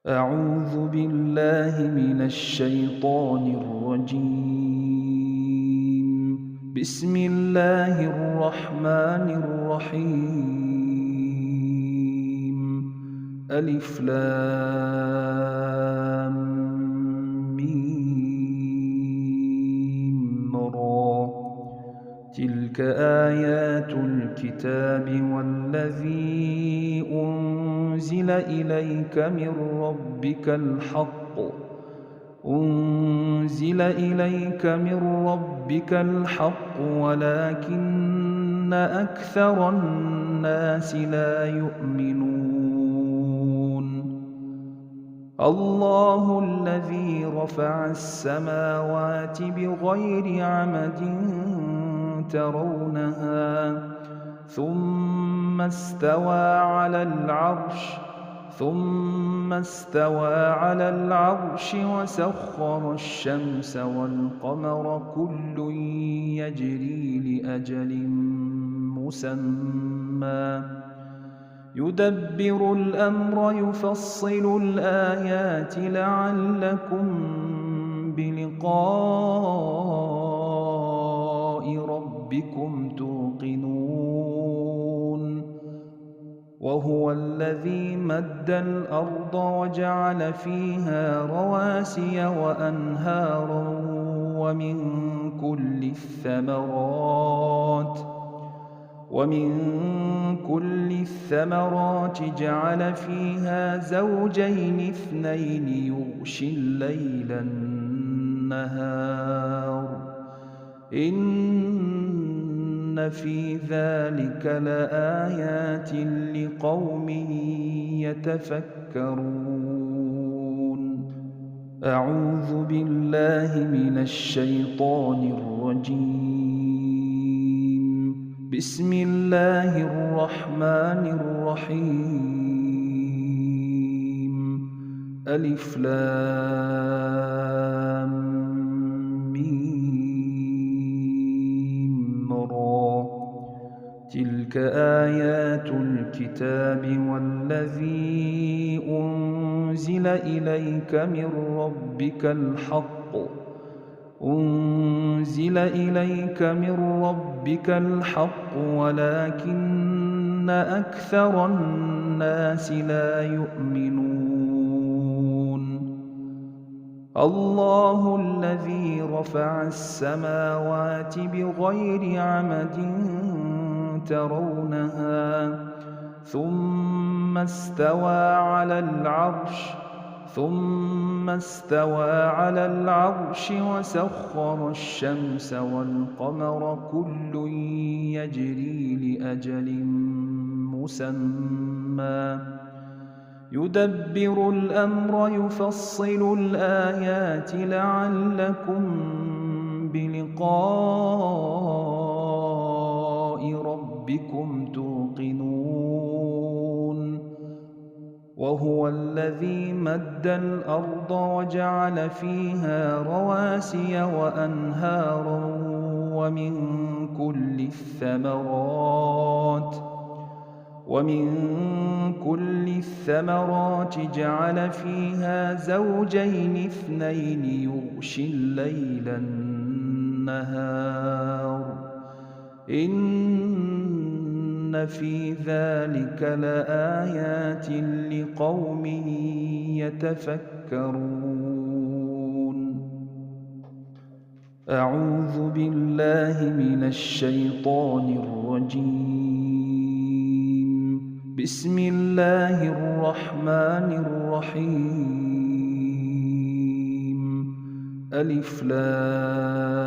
أعوذ بالله من الشيطان الرجيم. بسم الله الرحمن الرحيم. ألف لام ميم را. تلك آيات الكتاب والذي أنزل إليك من ربك الحق ولكن أكثر الناس لا يؤمنون. الله الذي رفع السماوات بغير عمد ترونها ثم استوى على العرش وسخر الشمس والقمر كل يجري لأجل مسمى يدبر الأمر يفصل الآيات لعلكم بلقاء ربكم توقنون. وهو الذي مد الأرض وجعل فيها رواسي وأنهارا ومن كل الثمرات جعل فيها زوجين اثنين يغشي الليل النهار إن في ذلك لآيات لقوم يتفكرون. أعوذ بالله من الشيطان الرجيم. بسم الله الرحمن الرحيم. ألف لام ميم را. تلك آيات الكتاب والذي أنزل إليك من ربك الحق ولكن أكثر الناس لا يؤمنون. الله الذي رفع السماوات بغير عمد ترونها ثم استوى على العرش وسخر الشمس والقمر كل يجري لأجل مسمى يدبر الأمر يفصل الآيات لعلكم بلقاء ربكم توقنون. وهو الذي مد الأرض وجعل فيها رواسي وأنهارا ومن كل الثمرات جعل فيها زوجين اثنين يغشي الليل النهار إن في ذلك لآيات لقوم يتفكرون. أعوذ بالله من الشيطان الرجيم. بسم الله الرحمن الرحيم. ألف لام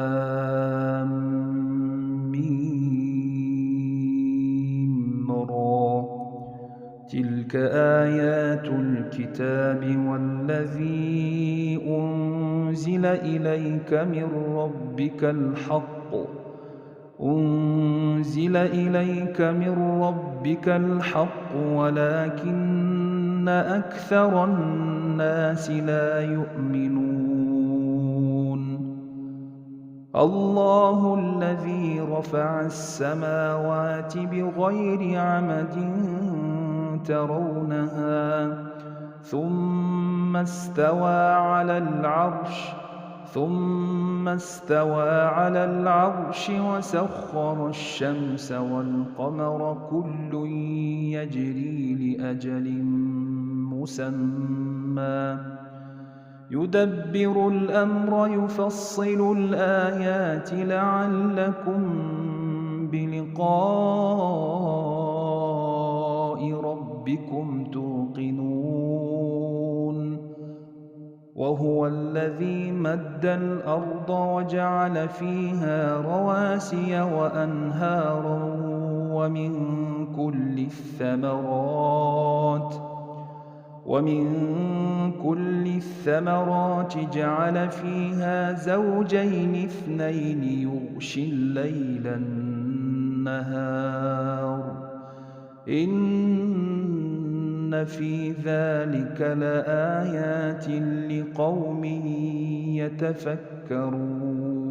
ميم را. تلك آيات الكتاب والذي أنزل إليك من ربك الحق ولكن أكثر الناس لا يؤمنون. الله الذي رفع السماوات بغير عمد ترونها ثم ثم استوى على العرش وسخر الشمس والقمر كل يجري لأجل مسمى يدبر الأمر يفصل الآيات لعلكم بلقاء ربكم توقنون وهو الذي مد الأرض وجعل فيها رواسي وأنهارا ومن كل الثمرات جعل فيها زوجين اثنين يغشي الليل النهار إن في ذلك لآيات لقوم يتفكرون